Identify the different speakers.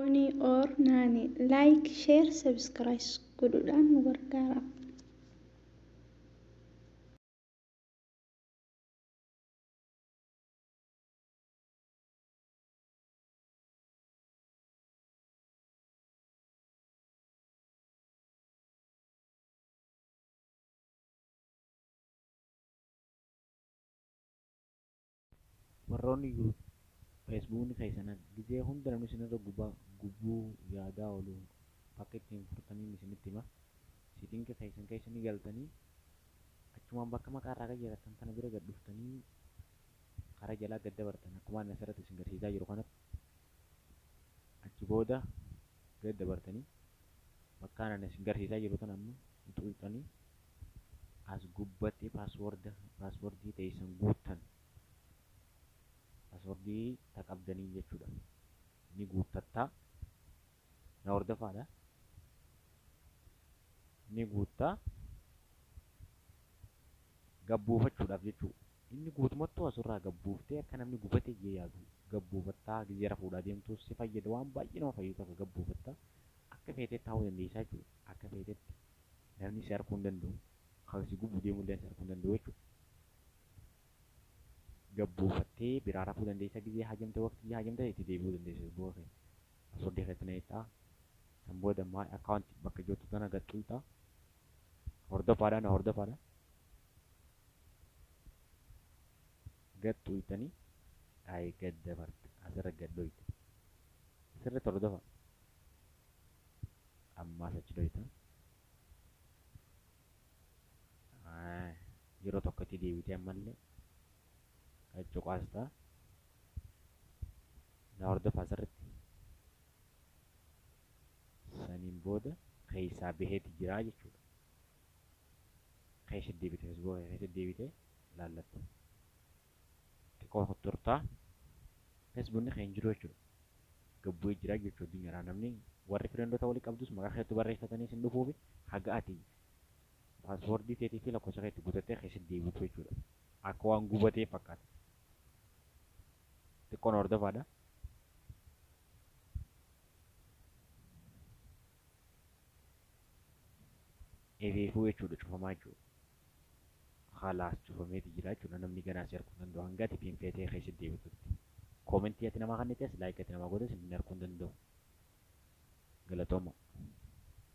Speaker 1: Oni or nani like, share, subscribe godhuudhaan nu gargaara.
Speaker 2: warroonni feesbuukni keessan gizee hunda namni isinirra gubbuu yaadaa oolu bakka ittiin furtanii isinitti hima siitinka keessanii galtanii achumaan bakka maqaa irraa qajeelatan kana bira gad dhuftanii karaa jalaa gad dabartan akkuma inni asirratti isin garsiisaa jiru kanatti achi booda gad dabartanii bakka ani isin garsiisaa jiru tan amma xuxxanii as gubbatti paaswoordii teessan guuttan paaswoordii taqabdanii jechuudha ni guuttattaa na hordofaadha ni guuttaa gabbuufachuudhaaf jechuudha inni guutumattuu asirraa gabbuuftee akka namni gubatee yaadu gabbuufattaa gizee rafuudhaa deemtus si fayyada waan baay'ee nama fayyadu akka gabbuufattaa akka feetetti taa'uu dandeessaa jechuudha akka feetetti namni si arguu hin danda'u kan si gubbuu deemuu illee si arguu hin danda'u jechuudha gabbuufattee biraa rafuu dandeessaa gizee hajamte waqtii hajamte itti deebi'uu dandeessaa booda paaswoordii keessatti neetaa san booda maa akkaawuntii bakka jirtu tana gaxxultaa hordofaadhaan gaxxultanii dhaayee gad dabarte asirra gad dhoyte asirratti hordofa ammaas achi dhoyta yeroo tokkotti deebitee ammallee cuqaastaa na hordofa asirratti saniin booda keessaa baheeti jiraa jechuudha keessa deebite feesbuuka keessa deebite laallatta xiqqoo turtaa feesbuukni keenya jiru jechuudha gabbuu jira jechuudha addunyaadhaa namni warri fireendota walii qabdus maqaa keessatti barreeffatanii isin dhufuufi haga ati paaswoordii keetii fi lakkoofsa keetti guutattee keessa deebitu jechuudha akka waan gubatee fakkaata xiqqoon hordofaadha eebeefuu jechuudha cufamaa jechuudha haalaas cufameeti jira jechuudha namni ganaa si arguu danda'u hanga ati piinfeetee keessa deebitutti koomentii ati namaa kannetes laayikii ati namaa godhes hin arguu danda'u galatooma.